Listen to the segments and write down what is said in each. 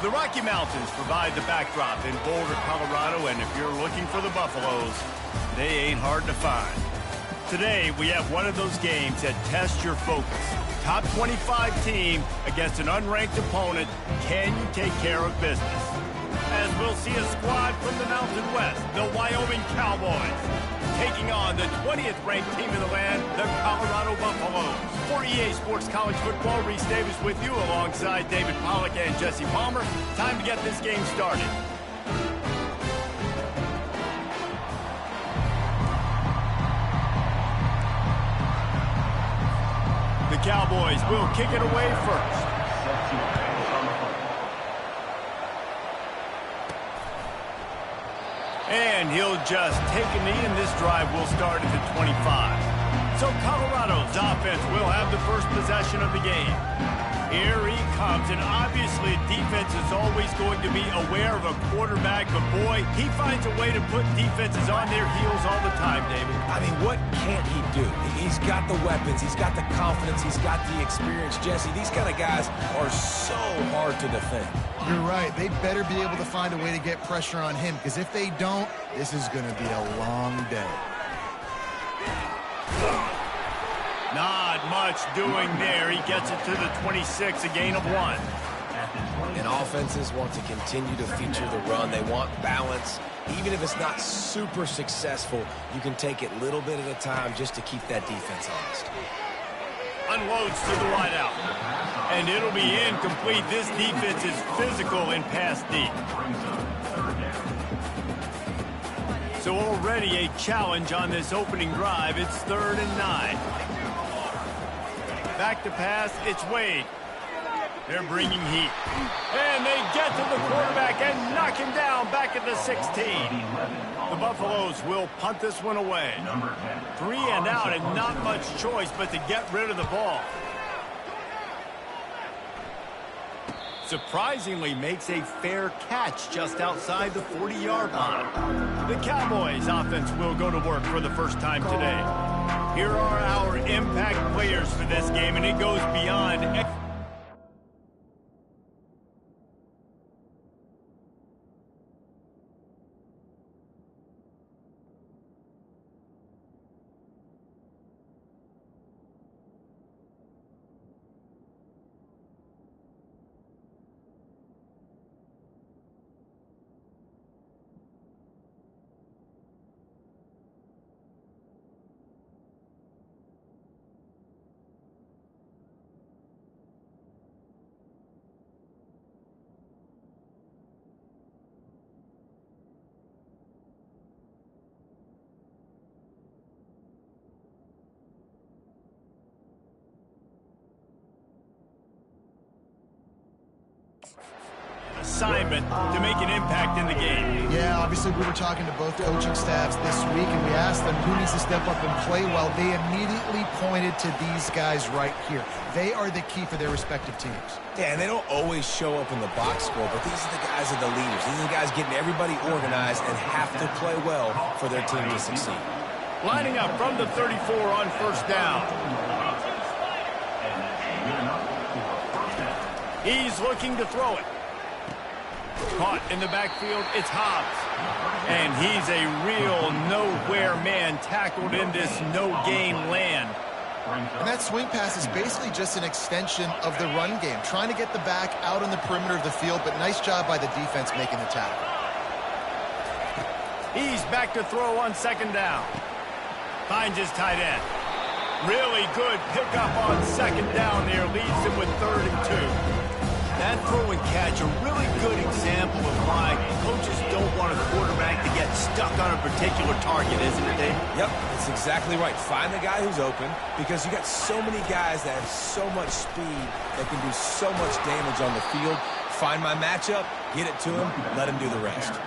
The Rocky Mountains provide the backdrop in Boulder, Colorado, and if you're looking for the Buffaloes, they ain't hard to find. Today, we have one of those games that tests your focus. Top 25 team against an unranked opponent. Can you take care of business? As we'll see a squad from the Mountain West, the Wyoming Cowboys, taking on the 20th ranked team in the land, the Colorado Buffaloes. For EA Sports College Football, Reese Davis with you alongside David Pollack and Jesse Palmer. Time to get this game started. The Cowboys will kick it away first. And he'll just take a knee, and this drive will start at the 25. So Colorado's offense will have the first possession of the game. Here he comes, and obviously defense is always going to be aware of a quarterback, but boy, he finds a way to put defenses on their heels all the time, David. I mean, what can't he do? He's got the weapons, he's got the confidence, he's got the experience. Jesse, these kind of guys are so hard to defend. You're right. They better be able to find a way to get pressure on him, because if they don't, this is going to be a long day. Not much doing there. He gets it to the 26, a gain of 1. And offenses want to continue to feature the run. They want balance. Even if it's not super successful, you can take it little bit at a time just to keep that defense honest. Unloads to the wideout. And it'll be incomplete. This defense is physical and pass deep. So already a challenge on this opening drive. It's 3rd and 9. Back to pass, it's Wade. They're bringing heat. And they get to the quarterback and knock him down back at the 16. The Buffaloes will punt this one away. 3 and out, and not much choice but to get rid of the ball. Surprisingly makes a fair catch just outside the 40-yard line. The Cowboys offense will go to work for the first time today. Here are our impact players for this game, and it goes beyond... assignment to make an impact in the game. Yeah, obviously we were talking to both coaching staffs this week, and we asked them who needs to step up and play well. They immediately pointed to these guys right here. They are the key for their respective teams. Yeah, and they don't always show up in the box score, but these are the guys that are the leaders. These are the guys getting everybody organized and have to play well for their team to succeed. Lining up from the 34 on 1st down. He's looking to throw it. Caught in the backfield, it's Hobbs. And he's a real nowhere man tackled in this no-gain land. And that swing pass is basically just an extension of the run game, trying to get the back out on the perimeter of the field, but nice job by the defense making the tackle. He's back to throw on 2nd down. Finds his tight end. Really good pickup on 2nd down there, leaves him with 3rd and 2. That throw and catch, a really good example of why coaches don't want a quarterback to get stuck on a particular target, isn't it, Dave? Yep, that's exactly right. Find the guy who's open, because you got so many guys that have so much speed that can do so much damage on the field. Find my matchup, get it to him, let him do the rest.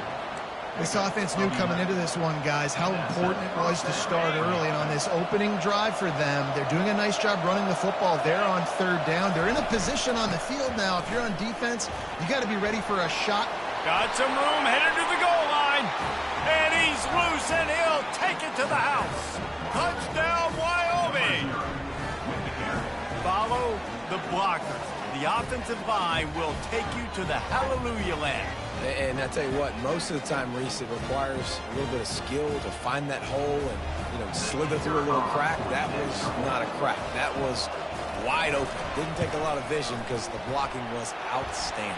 This offense knew coming into this one, guys, how important it was to start early. And on this opening drive for them, they're doing a nice job running the football. They're on 3rd down. They're in a position on the field now. If you're on defense, you got to be ready for a shot. Got some room, headed to the goal line. And he's loose, and he'll take it to the house. Touchdown, Wyoming. Follow the blockers. the offensive line will take you to the hallelujah land. And I tell you what, most of the time, Reese, it requires a little bit of skill to find that hole and, slither through a little crack. That was not a crack. That was wide open. Didn't take a lot of vision because the blocking was outstanding.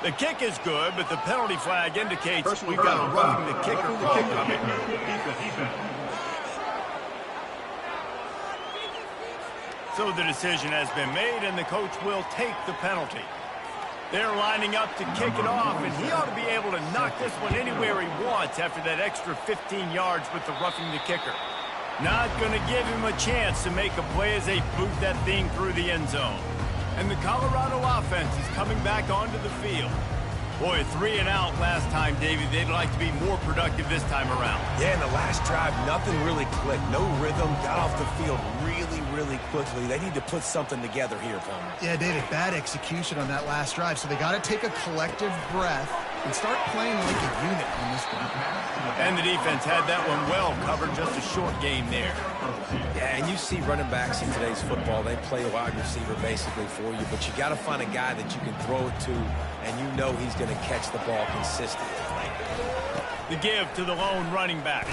The kick is good, but the penalty flag indicates we've got a roughing the kicker call coming. So the decision has been made, and the coach will take the penalty. They're lining up to kick it off, and he ought to be able to knock this one anywhere he wants after that extra 15 yards with the roughing the kicker. Not going to give him a chance to make a play as they boot that thing through the end zone. And the Colorado offense is coming back onto the field. Boy, 3 and out last time, Davey. They'd like to be more productive this time around. Yeah, in the last drive, nothing really clicked. No rhythm. Got off the field really quickly. They need to put something together here, Palmer. Yeah, David, bad execution on that last drive. So they got to take a collective breath and start playing like a unit on this one. And the defense had that one well covered. Just a short game there. Yeah, and you see running backs in today's football. They play a wide receiver basically for you, but you got to find a guy that you can throw it to, and you know he's going to catch the ball consistently. The give to the lone running back.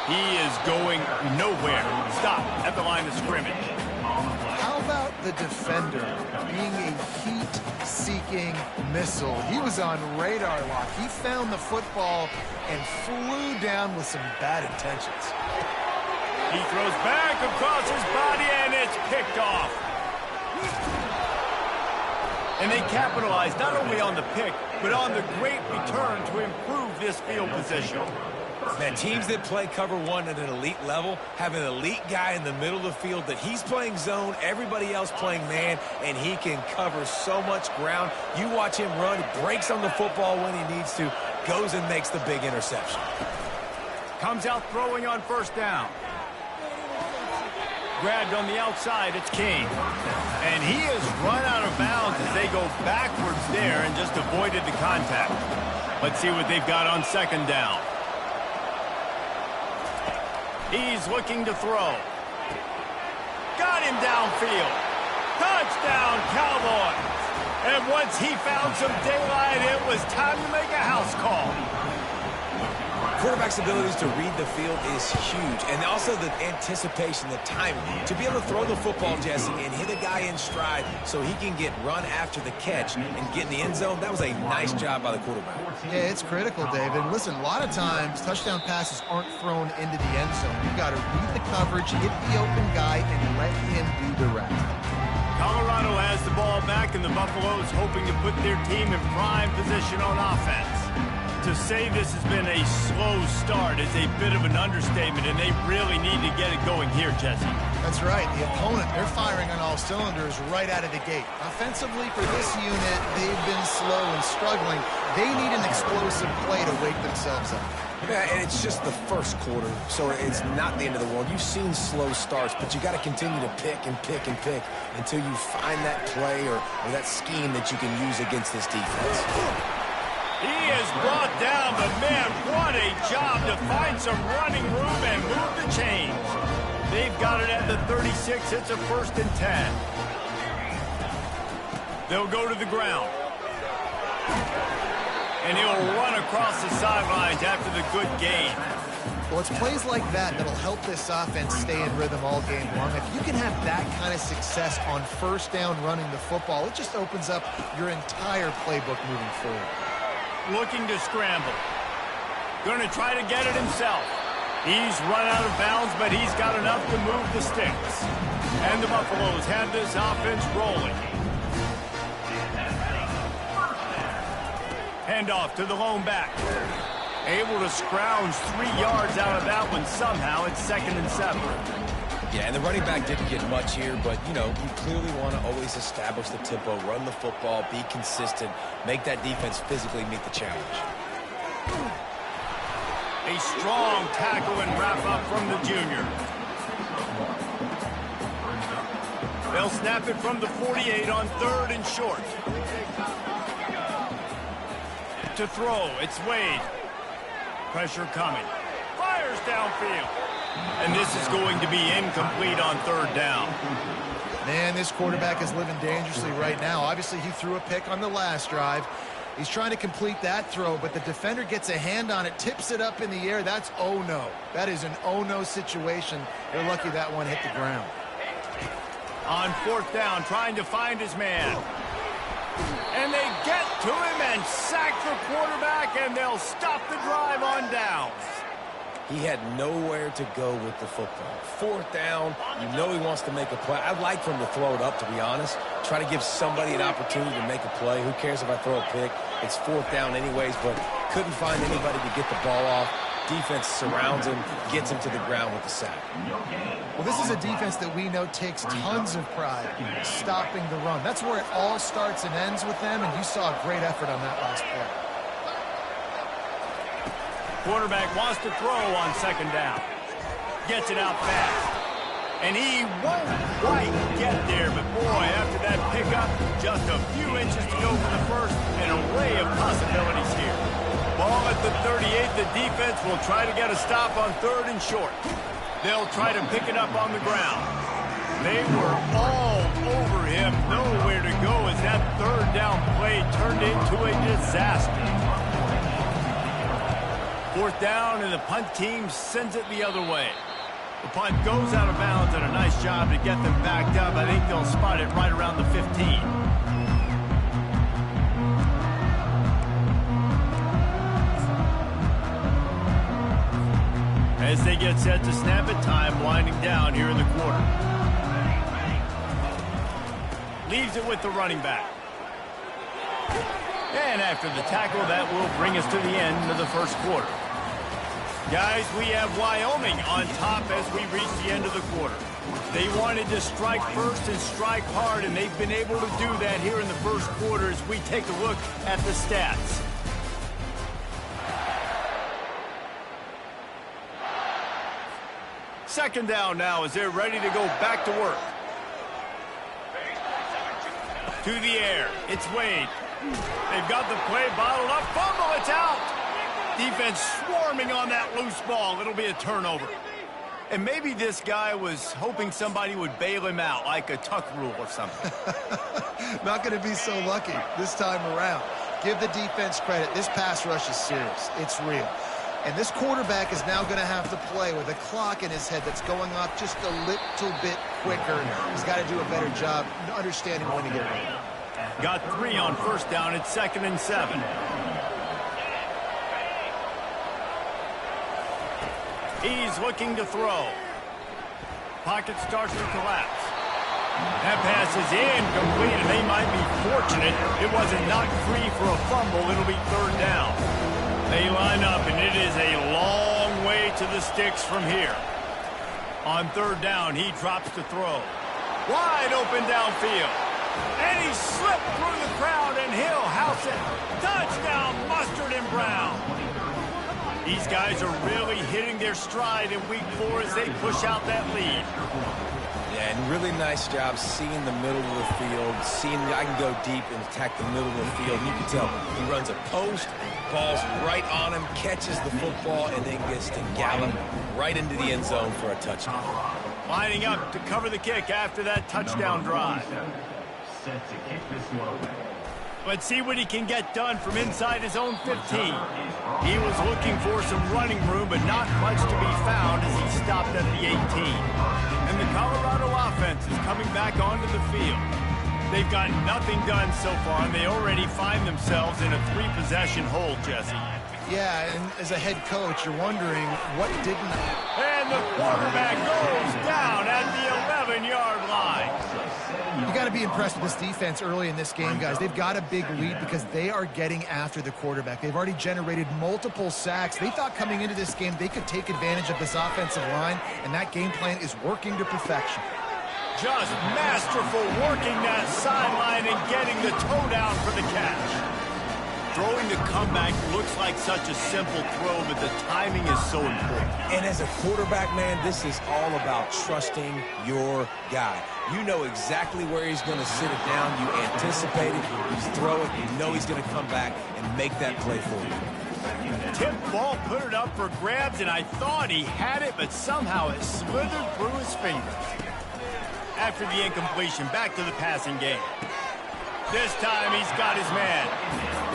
He is going nowhere. Stop at the line of scrimmage. How about the defender being a heat-seeking missile? He was on radar lock. He found the football and flew down with some bad intentions. He throws back across his body, and it's picked off. And they capitalize not only on the pick, but on the great return to improve this field position. Man, teams that play cover one at an elite level have an elite guy in the middle of the field that he's playing zone, everybody else playing man, and he can cover so much ground. You watch him run, breaks on the football when he needs to, goes and makes the big interception. Comes out throwing on first down. Grabbed on the outside, it's King. And he is run out of bounds as they go backwards there and just avoided the contact. Let's see what they've got on second down. He's looking to throw. Got him downfield. Touchdown, Cowboys. And once he found some daylight, it was time to make a house call. Quarterback's abilities to read the field is huge, and also the anticipation, the timing. To be able to throw the football, Jesse, and hit a guy in stride so he can get run after the catch and get in the end zone, that was a nice job by the quarterback. Yeah, it's critical, David. Listen, a lot of times, touchdown passes aren't thrown into the end zone. You've got to read the coverage, hit the open guy, and let him do the rest. Colorado has the ball back, and the Buffaloes hoping to put their team in prime position on offense. To say this has been a slow start is a bit of an understatement, and they really need to get it going here, Jesse. That's right. The opponent, they're firing on all cylinders right out of the gate. Offensively, for this unit, they've been slow and struggling. They need an explosive play to wake themselves up. Yeah, and it's just the first quarter, so it's not the end of the world. You've seen slow starts, but you got to continue to pick and pick and pick until you find that play or that scheme that you can use against this defense. He is brought down, but man, what a job to find some running room and move the chains. They've got it at the 36. It's a 1st and 10. They'll go to the ground. And he'll run across the sidelines after the good gain. Well, it's plays like that that'll help this offense stay in rhythm all game long. If you can have that kind of success on first down running the football, it just opens up your entire playbook moving forward. Looking to scramble. Going to try to get it himself. He's run out of bounds, but he's got enough to move the sticks. And the Buffaloes have this offense rolling. Handoff to the lone back. Able to scrounge 3 yards out of that one somehow. It's 2nd and 7. Yeah, and the running back didn't get much here, but, you clearly want to always establish the tempo, run the football, be consistent, make that defense physically meet the challenge. A strong tackle and wrap-up from the junior. They'll snap it from the 48 on 3rd and short. To throw, it's Wade. Pressure coming. Fires downfield. And this is going to be incomplete on 3rd down. Man, this quarterback is living dangerously right now. Obviously, he threw a pick on the last drive. He's trying to complete that throw, but the defender gets a hand on it, tips it up in the air. That's oh-no. That is an oh-no situation. They're lucky that one hit the ground. On 4th down, trying to find his man. And they get to him and sack the quarterback, and they'll stop the drive on downs. He had nowhere to go with the football. 4th down, you know he wants to make a play. I'd like for him to throw it up, to be honest. Try to give somebody an opportunity to make a play. Who cares if I throw a pick? It's 4th down anyways, but couldn't find anybody to get the ball off. Defense surrounds him, gets him to the ground with the sack. Well, this is a defense that we know takes tons of pride stopping the run. That's where it all starts and ends with them, and you saw a great effort on that last play. Quarterback wants to throw on 2nd down. Gets it out fast. And he won't quite get there, but boy, after that pickup, just a few inches to go for the first, an array of possibilities here. Ball at the 38, the defense will try to get a stop on 3rd and short. They'll try to pick it up on the ground. They were all over him, nowhere to go as that 3rd down play turned into a disaster. 4th down, and the punt team sends it the other way. The punt goes out of bounds, and a nice job to get them backed up. I think they'll spot it right around the 15. As they get set to snap it, time winding down here in the quarter. Leaves it with the running back. And after the tackle, that will bring us to the end of the first quarter. Guys, we have Wyoming on top as we reach the end of the quarter. They wanted to strike first and strike hard, and they've been able to do that here in the first quarter as we take a look at the stats. Second down now as they're ready to go back to work. To the air, it's Wade. They've got the play bottled up. Fumble, it's out. Defense swarming on that loose ball. It'll be a turnover. And maybe this guy was hoping somebody would bail him out, like a tuck rule or something. Not going to be so lucky this time around. Give the defense credit. This pass rush is serious. It's real. And this quarterback is now going to have to play with a clock in his head that's going off just a little bit quicker. He's got to do a better job understanding when to get ready. Got 3 on 1st down. It's 2nd and 7. He's looking to throw. Pocket starts to collapse. That pass is incomplete, and they might be fortunate it wasn't knocked free for a fumble. It'll be 3rd down. They line up, and it is a long way to the sticks from here. On 3rd down, he drops to throw. Wide open downfield. And he slipped through the crowd, and he'll house it. Touchdown, Mustard and Brown. These guys are really hitting their stride in week 4 as they push out that lead. Yeah, and really nice job seeing the middle of the field, seeing I can go deep and attack the middle of the field. And you can tell he runs a post, ball's right on him, catches the football, and then gets to gallop right into the end zone for a touchdown. Lining up to cover the kick after that touchdown drive. Let's see what he can get done from inside his own 15. He was looking for some running room, but not much to be found as he stopped at the 18. And the Colorado offense is coming back onto the field. They've got nothing done so far, and they already find themselves in a 3-possession hole, Jesse. Yeah, and as a head coach, you're wondering what didn't... And the quarterback goes down at the 11-yard line. You got to be impressed with this defense early in this game, guys. They've got a big lead because they are getting after the quarterback. They've already generated multiple sacks. They thought coming into this game they could take advantage of this offensive line, and that game plan is working to perfection. Just masterful working that sideline and getting the toe down for the catch. Throwing the comeback looks like such a simple throw, but the timing is so important. And as a quarterback, man, this is all about trusting your guy. You know exactly where he's going to sit it down. You anticipate it. You throw it. You know he's going to come back and make that play for you. Tip ball, put it up for grabs, and I thought he had it, but somehow it slithered through his fingers. after the incompletion. Back to the passing game. This time he's got his man.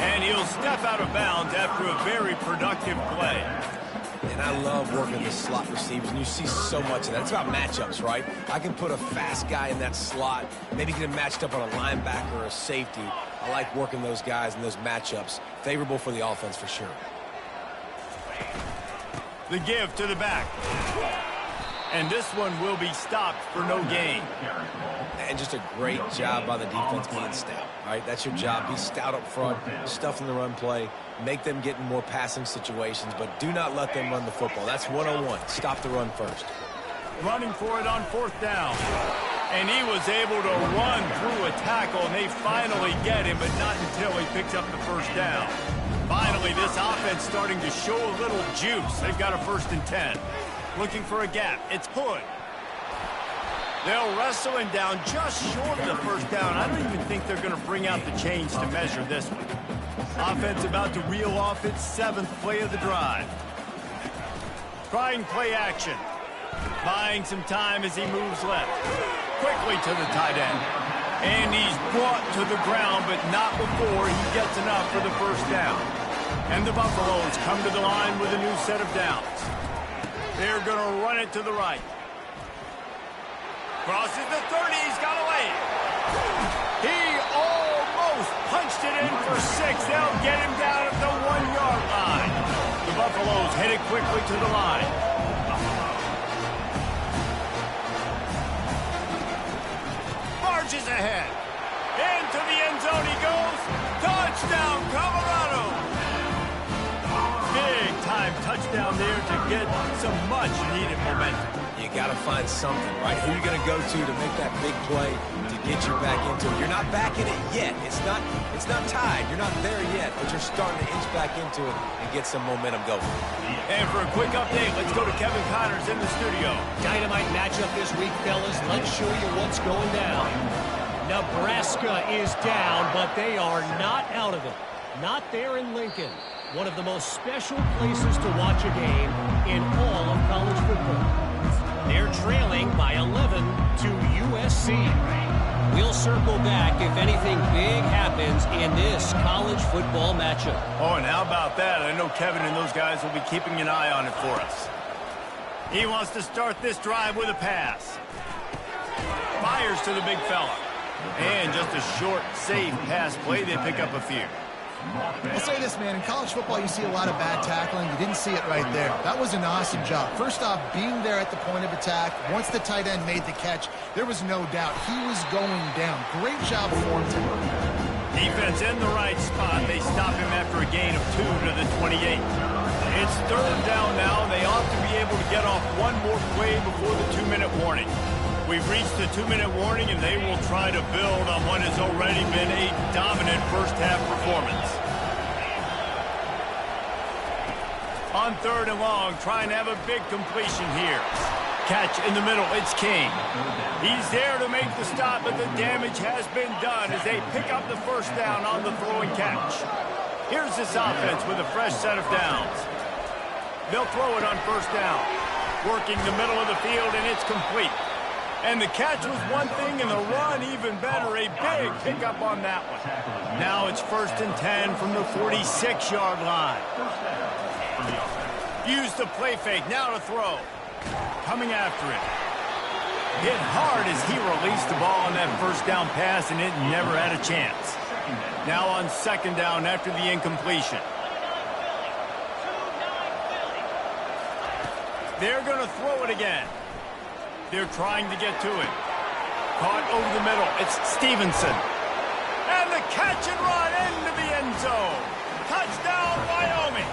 And he'll step out of bounds after a very productive play. And I love working the slot receivers, and you see so much of that. It's about matchups, right? I can put a fast guy in that slot, maybe get him matched up on a linebacker or a safety. I like working those guys in those matchups. Favorable for the offense for sure. The give to the back. And this one will be stopped for no gain. And just a great job by the defense being stout, right? That's your job. Be stout up front, stuff in the run play, make them get in more passing situations, but do not let them run the football. That's 101. Stop the run first. Running for it on 4th down. And he was able to run through a tackle, and they finally get him, but not until he picks up the 1st down. Finally, this offense starting to show a little juice. They've got a 1st and 10. Looking for a gap. It's Hood. They'll wrestle him down just short of the 1st down. I don't even think they're going to bring out the chains to measure this one. Offense about to reel off its 7th play of the drive. Trying play action. Buying some time as he moves left. Quickly to the tight end. And he's brought to the ground, but not before he gets enough for the 1st down. And the Buffaloes come to the line with a new set of downs. They're going to run it to the right. Crosses the 30. He's got away. He almost punched it in for 6. They'll get him down at the 1-yard line. The Buffaloes headed quickly to the line. Marches ahead. Into the end zone he goes. Touchdown, Colorado. Big-time touchdown there to get some much-needed momentum. You got to find something, right? Who are you going to go to make that big play to get you back into it? You're not back in it yet. It's not tied. You're not there yet, but you're starting to inch back into it and get some momentum going. And for a quick update, let's go to Kevin Connors in the studio. Dynamite matchup this week, fellas. Let's show you what's going down. Nebraska is down, but they are not out of it. Not there in Lincoln. One of the most special places to watch a game in all of college football. They're trailing by 11 to USC. We'll circle back if anything big happens in this college football matchup. Oh, and how about that? I know Kevin and those guys will be keeping an eye on it for us. He wants to start this drive with a pass. Fires to the big fella. And just a short, safe pass play. They pick up a few. I'll say this, man. In college football, you see a lot of bad tackling. You didn't see it right there. That was an awesome job. First off, being there at the point of attack. Once the tight end made the catch, there was no doubt he was going down. Great job for him today. Defense in the right spot. They stop him after a gain of 2 to the 28. It's 3rd down now. They ought to be able to get off one more play before the 2-minute warning. We've reached the 2-minute warning, and they will try to build on what has already been a dominant first-half performance. On 3rd and long, trying to have a big completion here. Catch in the middle, it's King. He's there to make the stop, but the damage has been done as they pick up the 1st down on the throw and catch. Here's this offense with a fresh set of downs. They'll throw it on 1st down. Working the middle of the field, and it's complete. And the catch was one thing, and the run even better. A big pickup on that one. Now it's 1st and 10 from the 46-yard line. Use the play fake. Now to throw. Coming after it. Hit hard as he released the ball on that 1st down pass, and it never had a chance. Now on 2nd down after the incompletion. They're going to throw it again. They're trying to get to it. Caught over the middle. It's Stevenson. And the catch and run into the end zone. Touchdown, Wyoming.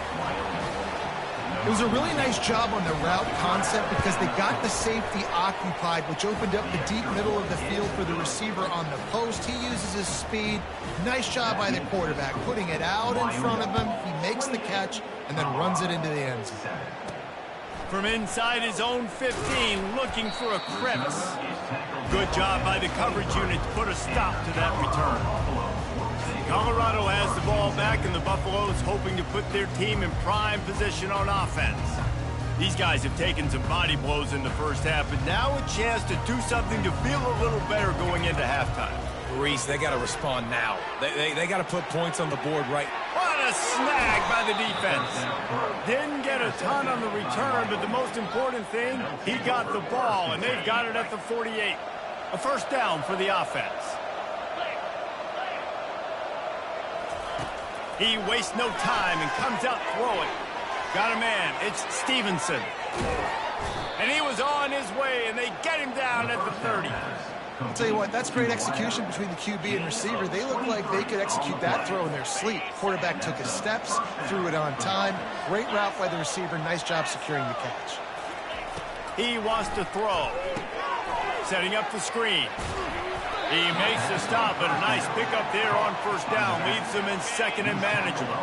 It was a really nice job on the route concept because they got the safety occupied, which opened up the deep middle of the field for the receiver on the post. He uses his speed. Nice job by the quarterback, putting it out in front of him. He makes the catch and then runs it into the end zone. From inside his own 15, looking for a crevice. Good job by the coverage unit to put a stop to that return. Colorado has the ball back, and the Buffaloes hoping to put their team in prime position on offense. These guys have taken some body blows in the first half, but now a chance to do something to feel a little better going into halftime. Reese, they got to respond now. They got to put points on the board right. What a snag by the defense. Didn't get a ton on the return, but the most important thing, he got the ball, and they've got it at the 48. A first down for the offense. He wastes no time and comes out throwing. Got a man. It's Stevenson. And he was on his way, and they get him down at the 30. I'll tell you what, that's great execution between the QB and receiver. They look like they could execute that throw in their sleep. Quarterback took his steps, threw it on time. Great route by the receiver. Nice job securing the catch. He wants to throw. Setting up the screen. He makes the stop, but a nice pickup there on first down. Leaves them in second and manageable.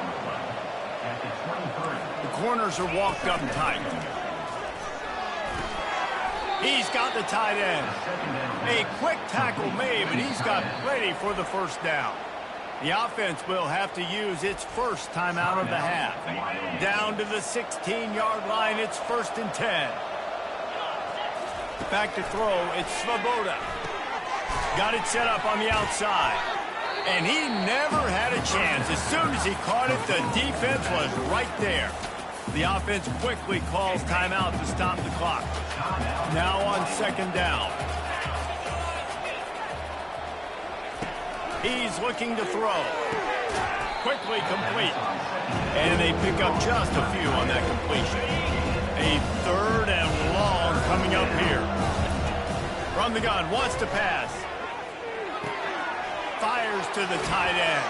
The corners are walked up tight. He's got the tight end. A quick tackle made, but he's got plenty for the first down. The offense will have to use its first timeout of the half. Down to the 16-yard line, it's 1st and 10. Back to throw, it's Svoboda. Got it set up on the outside. And he never had a chance. As soon as he caught it, the defense was right there. The offense quickly calls timeout to stop the clock. Now on second down. He's looking to throw. Quickly complete. And they pick up just a few on that completion. A third and long coming up here. From the gun, wants to pass. Fires to the tight end.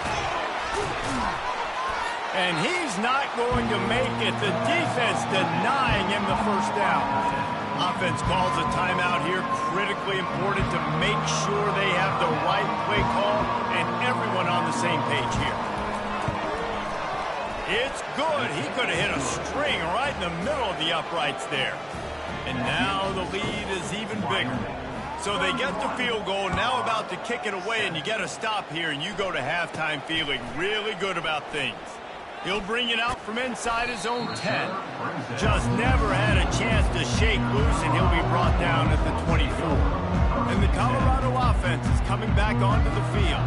And he's not going to make it. The defense denying him the first down. Offense calls a timeout here. Critically important to make sure they have the right play call and everyone on the same page here. It's good. He could have hit a string right in the middle of the uprights there. And now the lead is even bigger. So they get the field goal, now about to kick it away, and you get a stop here, and you go to halftime feeling really good about things. He'll bring it out from inside his own 10. Just never had a chance to shake loose, and he'll be brought down at the 24. And the Colorado offense is coming back onto the field.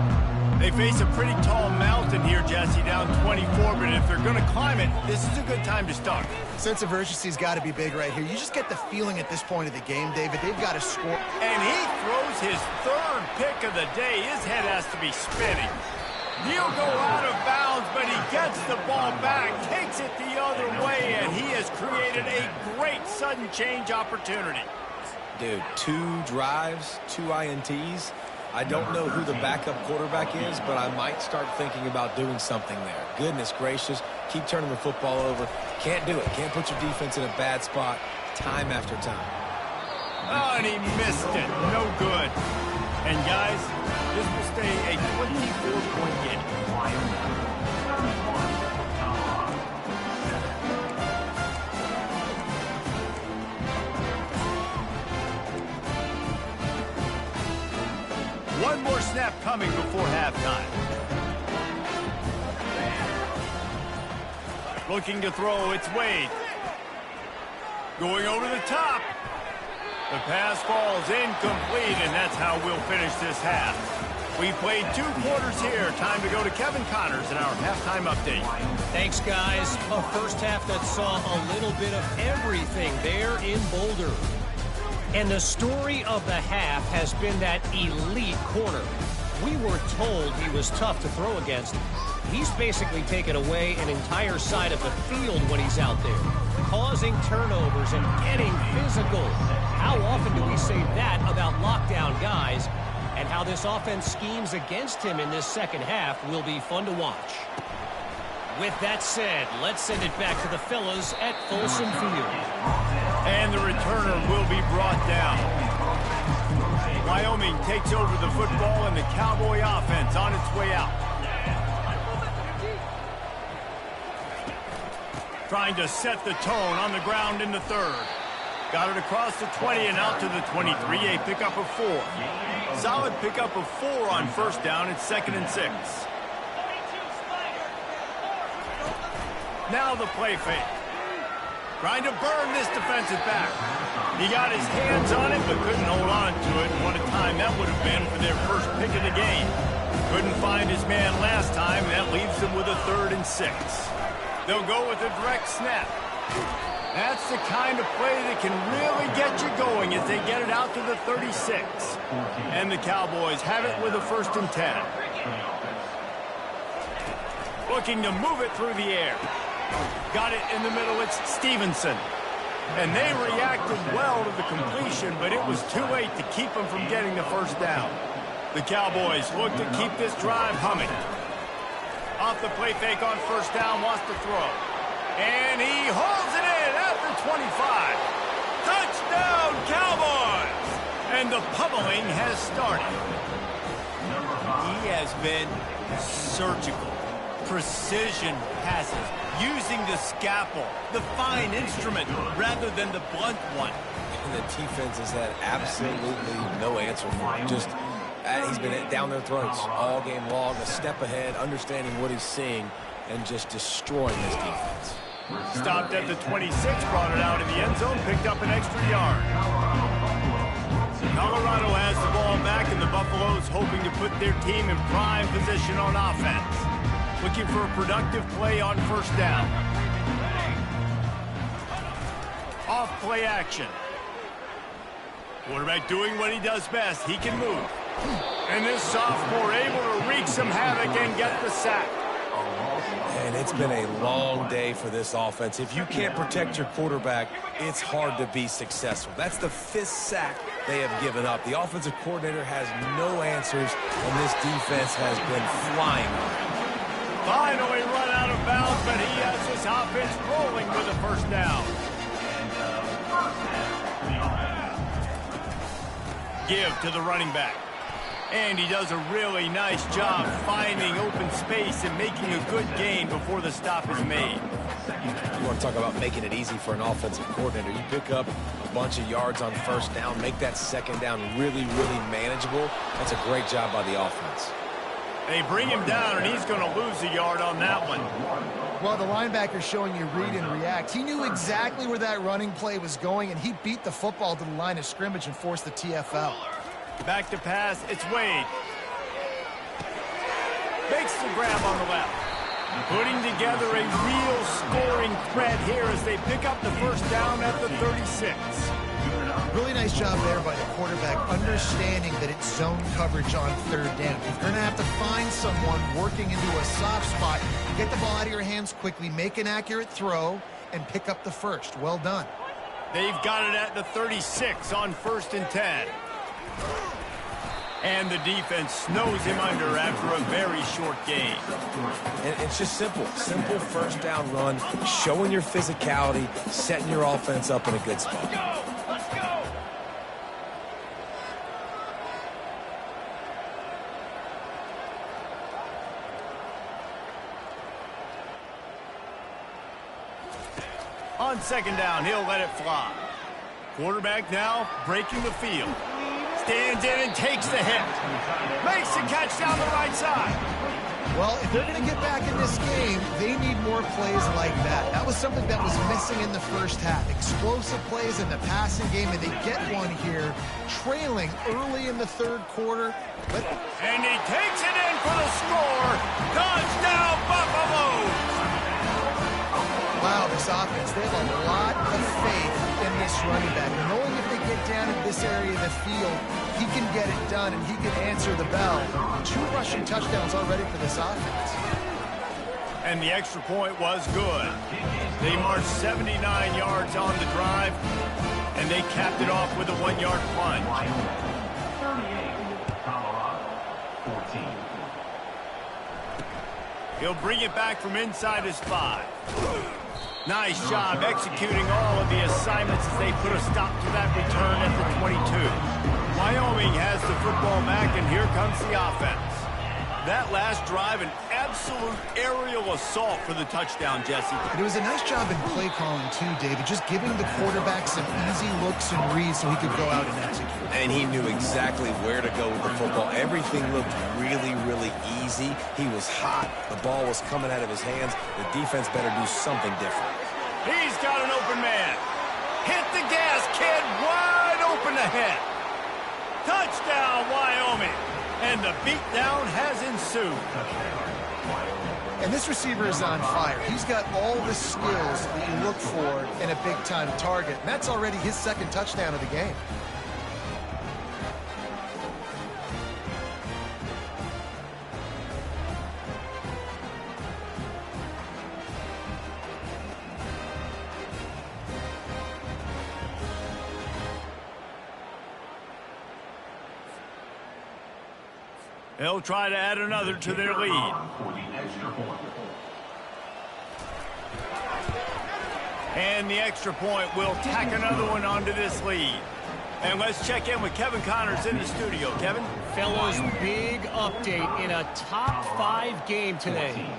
They face a pretty tall mountain here, Jesse, down 24, but if they're going to climb it, this is a good time to start. Sense of urgency's got to be big right here. You just get the feeling at this point of the game, David, they've got to score. And he throws his third pick of the day. His head has to be spinning. He'll go out of bounds, but he gets the ball back, takes it the other way, and he has created a great sudden change opportunity. Dude, 2 drives, 2 INTs. I don't know who the backup quarterback is, but I might start thinking about doing something there. Goodness gracious, keep turning the football over. Can't do it. Can't put your defense in a bad spot time after time. Oh, and he missed it. No good. And, guys, this will stay a 24-point game. One more snap coming before halftime. Looking to throw, it's Wade. Going over the top. The pass falls incomplete, and that's how we'll finish this half. We played 2 quarters here. Time to go to Kevin Connors in our halftime update. Thanks, guys. A first half that saw a little bit of everything there in Boulder. And the story of the half has been that elite corner. We were told he was tough to throw against. He's basically taken away an entire side of the field when he's out there, causing turnovers and getting physical. How often do we say that about lockdown guys? And how this offense schemes against him in this second half will be fun to watch. With that said, let's send it back to the fellas at Folsom Field. And the returner will be brought down. Wyoming takes over the football, and the Cowboy offense on its way out. Trying to set the tone on the ground in the third. Got it across the 20 and out to the 23, a pickup of 4. Solid pickup of 4 on first down. It's 2nd and 6. Now the play fake. Trying to burn this defensive back. He got his hands on it, but couldn't hold on to it. What a time that would have been for their first pick of the game. Couldn't find his man last time. That leaves them with a 3rd and 6. They'll go with a direct snap. That's the kind of play that can really get you going as they get it out to the 36. And the Cowboys have it with a 1st and 10. Looking to move it through the air. Got it in the middle. It's Stevenson. And they reacted well to the completion, but it was too late to keep them from getting the 1st down. The Cowboys look to keep this drive humming. Off the play fake on 1st down, wants to throw. And he holds it in at the 25. Touchdown, Cowboys! And the pummeling has started. He has been surgical. Precision passes, using the scalpel, the fine instrument, rather than the blunt one. And the defense has had absolutely no answer for him. Just, he's been down their throats all game long, a step ahead, understanding what he's seeing, and just destroying this defense. Stopped at the 26, brought it out in the end zone, picked up an extra yard. Colorado has the ball back, and the Buffaloes hoping to put their team in prime position on offense. Looking for a productive play on 1st down. Off play action. Quarterback doing what he does best. He can move. And this sophomore able to wreak some havoc and get the sack. And it's been a long day for this offense. If you can't protect your quarterback, it's hard to be successful. That's the 5th sack they have given up. The offensive coordinator has no answers, and this defense has been flying. Finally run out of bounds, but he has his offense rolling with a 1st down. Give to the running back. And he does a really nice job finding open space and making a good gain before the stop is made. You want to talk about making it easy for an offensive coordinator. You pick up a bunch of yards on 1st down, make that 2nd down really, really manageable. That's a great job by the offense. They bring him down, and he's going to lose a yard on that one. Well, the linebacker's showing you read and react. He knew exactly where that running play was going, and he beat the football to the line of scrimmage and forced the TFL. Back to pass, it's Wade. Makes the grab on the left. Putting together a real scoring threat here as they pick up the 1st down at the 36. Really nice job there by the quarterback, understanding that it's zone coverage on 3rd down. You're going to have to find someone working into a soft spot, get the ball out of your hands quickly, make an accurate throw, and pick up the 1st. Well done. They've got it at the 36 on 1st and 10. And the defense snows him under after a very short gain. And it's just simple 1st down run, showing your physicality, setting your offense up in a good spot. Let's go! On 2nd down, he'll let it fly. Quarterback now breaking the field. Stands in and takes the hit. Makes the catch down the right side. Well, if they're going to get back in this game, they need more plays like that. That was something that was missing in the 1st half. Explosive plays in the passing game, and they get one here, trailing early in the 3rd quarter. And he takes it in for the score. Touchdown, Buffaloes! Wow, this offense, they have a lot of faith in this running back. Knowing if they get down in this area of the field, he can get it done and he can answer the bell. 2 rushing touchdowns already for this offense. And the extra point was good. They marched 79 yards on the drive, and they capped it off with a 1-yard plunge. 38, Colorado, 14. He'll bring it back from inside his 5. Nice job executing all of the assignments as they put a stop to that return at the 22. Wyoming has the football back, and here comes the offense. That last drive, an absolute aerial assault for the touchdown, Jesse. It was a nice job in play calling, too, David, just giving the quarterback some easy looks and reads so he could go out and execute. And he knew exactly where to go with the football. Everything looked really, really easy. He was hot. The ball was coming out of his hands. The defense better do something different. He's got an open man. Hit the gas, kid. Wide open ahead. Touchdown, Wyoming. And the beatdown has ensued. And this receiver is on fire. He's got all the skills that you look for in a big-time target. And that's already his second touchdown of the game. They'll try to add another to their lead. And the extra point will tack another one onto this lead. And let's check in with Kevin Connors in the studio. Kevin? Fellas, big update in a top 5 game today.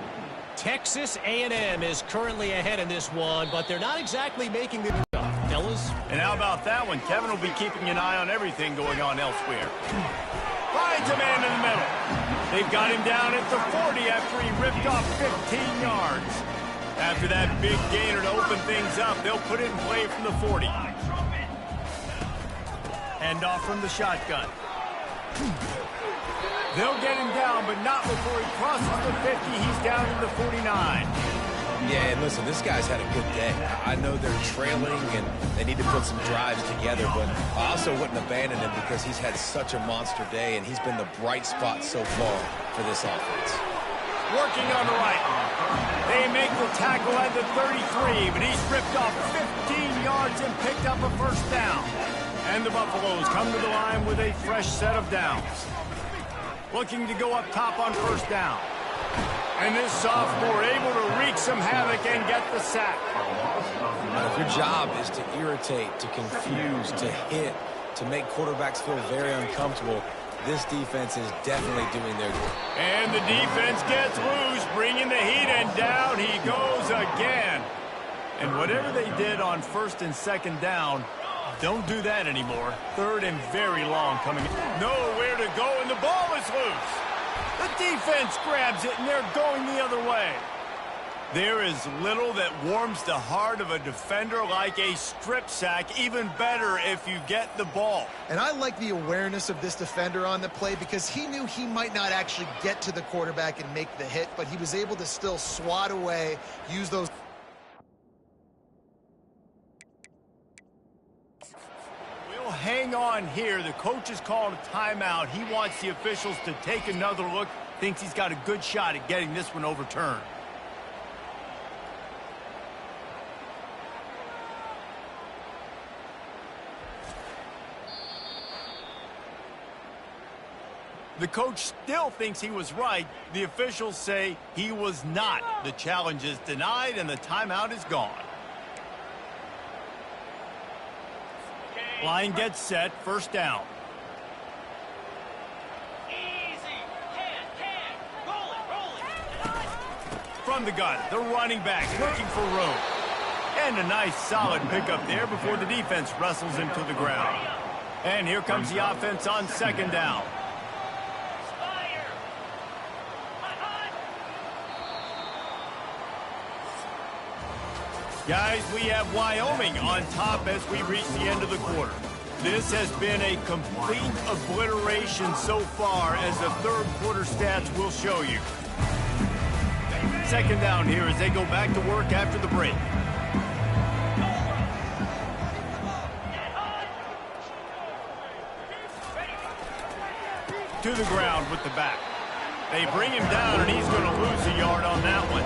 Texas A&M is currently ahead in this one, but they're not exactly making the job, fellas. And how about that one? Kevin will be keeping an eye on everything going on elsewhere. Finds a man in the middle. They've got him down at the 40 after he ripped off 15 yards. After that big gainer to open things up, they'll put it in play from the 40. Hand off from the shotgun. They'll get him down, but not before he crosses the 50. He's down to the 49. Yeah, and listen, this guy's had a good day. I know they're trailing and they need to put some drives together, but I also wouldn't abandon him because he's had such a monster day and he's been the bright spot so far for this offense. Working on the right. They make the tackle at the 33, but he's ripped off 15 yards and picked up a first down. And the Buffaloes come to the line with a fresh set of downs. Looking to go up top on first down. And this sophomore able to wreak some havoc and get the sack. If your job is to irritate, to confuse, to hit, to make quarterbacks feel very uncomfortable, this defense is definitely doing their job. And the defense gets loose, bringing the heat, and down he goes again. And whatever they did on first and second down, don't do that anymore. Third and very long coming. Nowhere to go, and the ball is loose. The defense grabs it, and they're going the other way. There is little that warms the heart of a defender like a strip sack. Even better if you get the ball. And I like the awareness of this defender on the play because he knew he might not actually get to the quarterback and make the hit, but he was able to still swat away, use those. We'll hang on here. The coach has called a timeout. He wants the officials to take another look. Thinks he's got a good shot at getting this one overturned. The coach still thinks he was right. The officials say he was not. The challenge is denied, and the timeout is gone. Line gets set, first down. From the gun, the running back looking for room. And a nice solid pickup there before the defense wrestles him to the ground. And here comes the offense on second down. Guys, we have Wyoming on top as we reach the end of the quarter. This has been a complete obliteration so far, as the third quarter stats will show you. Second down here as they go back to work after the break. To the ground with the back. They bring him down, and he's going to lose a yard on that one.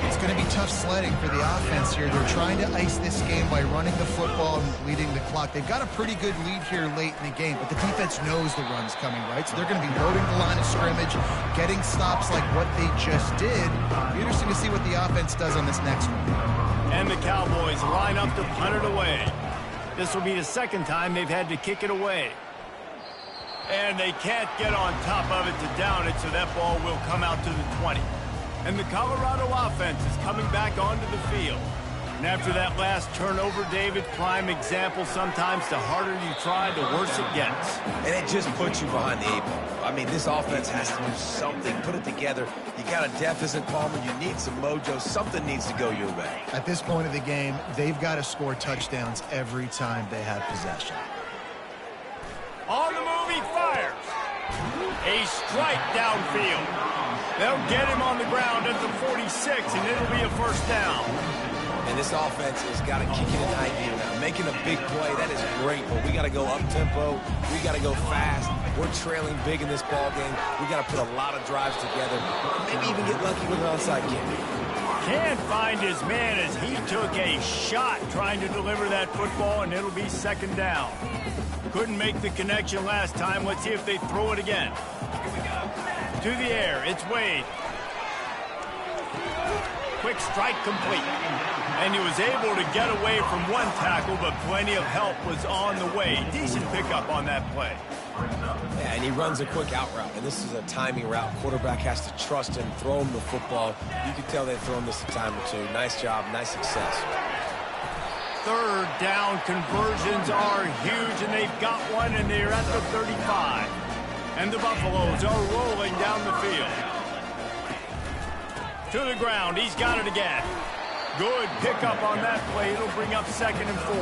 It's going to be tough sledding for the offense here. They're trying to ice this game by running the football and leading the clock. They've got a pretty good lead here late in the game, but the defense knows the run's coming, right? So they're going to be loading the line of scrimmage, getting stops like what they just did. It'll be interesting to see what the offense does on this next one. And the Cowboys line up to punt it away. This will be the second time they've had to kick it away. And they can't get on top of it to down it, so that ball will come out to the 20. And the Colorado offense is coming back onto the field. And after that last turnover, David, prime example, sometimes the harder you try, the worse it gets. And it just puts you behind the 8 ball. I mean, this offense has to do something, put it together. You got a deficit, Palmer. You need some mojo. Something needs to go your way. At this point of the game, they've got to score touchdowns every time they have possession. On the move, he fires. A strike downfield. They'll get him on the ground at the 46, and it'll be a first down. And this offense has got to kick it in high gear now. Making a big play, that is great, but we got to go up-tempo. We got to go fast. We're trailing big in this ball game. We got to put a lot of drives together. Maybe even get lucky with an onside kick. Can't find his man as he took a shot trying to deliver that football, and it'll be second down. Couldn't make the connection last time. Let's see if they throw it again. To the air, it's Wade. Quick strike complete. And he was able to get away from one tackle, but plenty of help was on the way. Decent pickup on that play. Yeah, and he runs a quick out route, and this is a timing route. Quarterback has to trust him, throw him the football. You can tell they've thrown this a time or two. Nice job, nice success. Third down conversions are huge, and they've got one, and they're at the 35. And the Buffaloes are rolling down the field. To the ground, he's got it again. Good pickup on that play. It'll bring up 2nd and 4.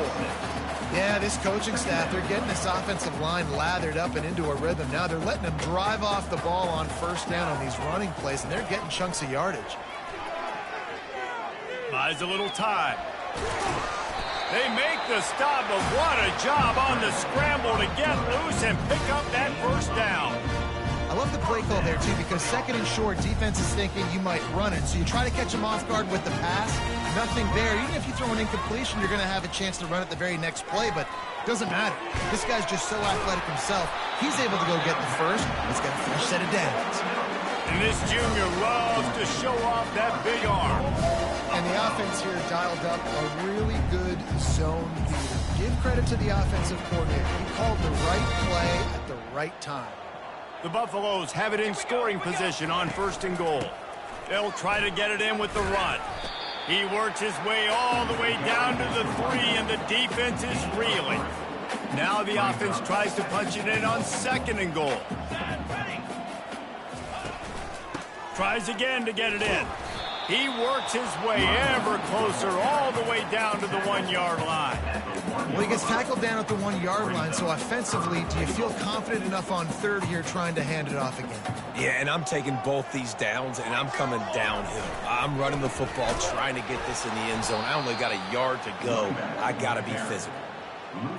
Yeah, this coaching staff, they're getting this offensive line lathered up and into a rhythm. Now they're letting them drive off the ball on first down on these running plays, and they're getting chunks of yardage. Buys a little time. They make the stop, but what a job on the scramble to get loose and pick up that first down. I love the play call there, too, because 2nd and short, defense is thinking you might run it. So you try to catch them off guard with the pass. Nothing there. Even if you throw an incompletion, you're going to have a chance to run it the very next play, but it doesn't matter. This guy's just so athletic himself. He's able to go get the first. He's got a fresh set of downs. And this junior loves to show off that big arm. And the offense here dialed up a really good zone beater. Give credit to the offensive coordinator. He called the right play at the right time. The Buffaloes have it in scoring position on 1st and goal. They'll try to get it in with the run. He works his way all the way down to the 3, and the defense is reeling. Now the offense tries to punch it in on 2nd and goal. Tries again to get it in. He works his way ever closer all the way down to the 1-yard line. Well, he gets tackled down at the 1-yard line, so offensively, do you feel confident enough on 3rd here trying to hand it off again? Yeah, and I'm taking both these downs, and I'm coming downhill. I'm running the football, trying to get this in the end zone. I only got a yard to go. I got to be physical.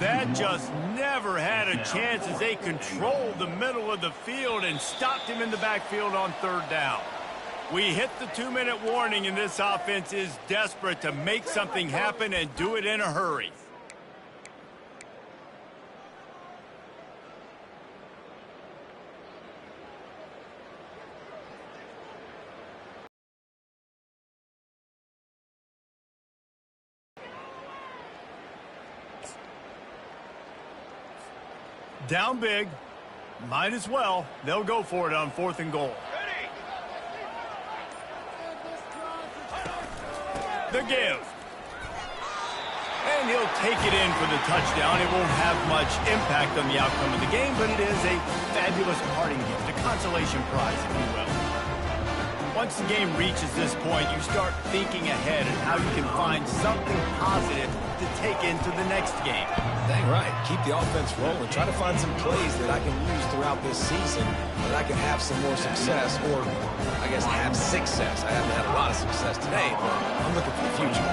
That just never had a chance as they controlled the middle of the field and stopped him in the backfield on 3rd down. We hit the 2-minute warning, and this offense is desperate to make something happen and do it in a hurry. Down big. Might as well. They'll go for it on 4th and goal. The give. And he'll take it in for the touchdown. It won't have much impact on the outcome of the game, but it is a fabulous parting gift, a consolation prize, if you will. Once the game reaches this point, you start thinking ahead and how you can find something positive to take into the next game. Dang right. Keep the offense rolling. Try to find some plays that I can use throughout this season that I can have some more success, or I guess have success. I haven't had a lot of success today, but I'm looking for the future.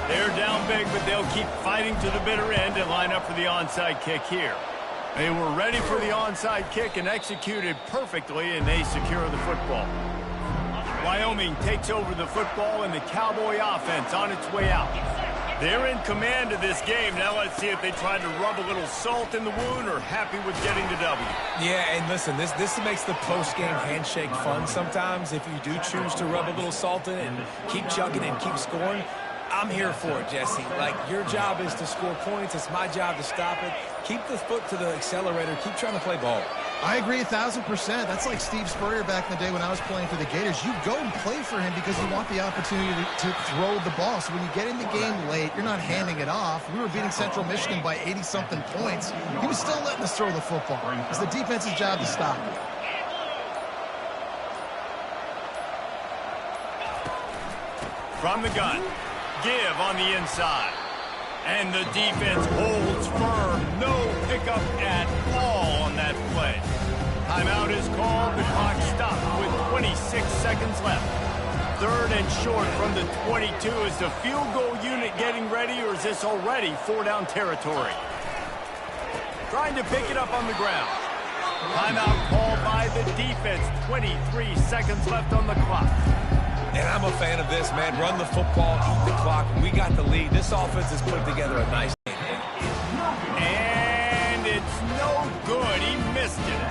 They're down big, but they'll keep fighting to the bitter end and line up for the onside kick here. They were ready for the onside kick and executed perfectly, and they secure the football. Wyoming takes over the football, and the Cowboy offense on its way out. They're in command of this game. Now let's see if they try to rub a little salt in the wound or happy with getting the W. Yeah, and listen, this makes the post-game handshake fun sometimes. If you do choose to rub a little salt in it and keep chugging and keep scoring, I'm here for it, Jesse. Like, your job is to score points. It's my job to stop it. Keep the foot to the accelerator. Keep trying to play ball. I agree 1,000%. That's like Steve Spurrier back in the day when I was playing for the Gators. You go and play for him because you want the opportunity to throw the ball. So when you get in the game late, you're not handing it off. We were beating Central Michigan by 80-something points. He was still letting us throw the football. It's the defense's job to stop it. From the gun, give on the inside. And the defense holds firm. No pickup at all on that play. Timeout is called. The clock stopped with 26 seconds left. Third and short from the 22. Is the field goal unit getting ready, or is this already four-down territory? Trying to pick it up on the ground. Timeout called by the defense. 23 seconds left on the clock. And I'm a fan of this, man. Run the football, eat the clock. We got the lead. This offense has put together a nice game. And it's no good. He missed it.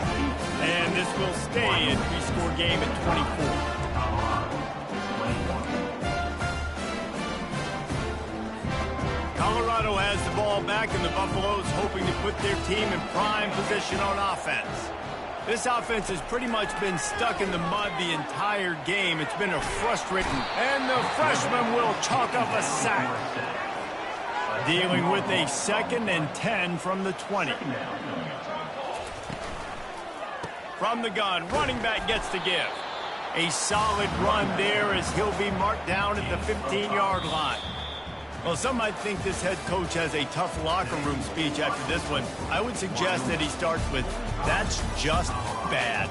And this will stay a three-score game at 24. Colorado has the ball back, and the Buffaloes hoping to put their team in prime position on offense. This offense has pretty much been stuck in the mud the entire game. It's been a frustrating, and the freshman will chalk up a sack. Dealing with a 2nd and 10 from the 20. From the gun, running back gets to give. A solid run there as he'll be marked down at the 15-yard line. Well, some might think this head coach has a tough locker room speech after this one. I would suggest that he starts with, "That's just bad."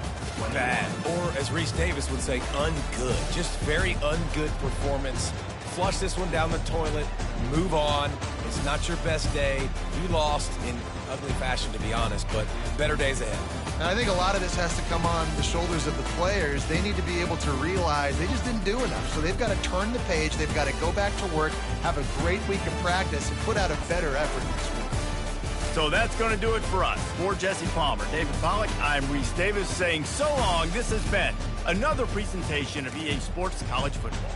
Bad. Or, as Reese Davis would say, ungood. Just very ungood performance. Flush this one down the toilet. Move on. It's not your best day. You lost in ugly fashion, to be honest, but better days ahead. And I think a lot of this has to come on the shoulders of the players. They need to be able to realize they just didn't do enough. So they've got to turn the page. They've got to go back to work, have a great week of practice, and put out a better effort next week. So that's going to do it for us. For Jesse Palmer, David Pollack, I'm Reese Davis saying so long. This has been another presentation of EA Sports College Football.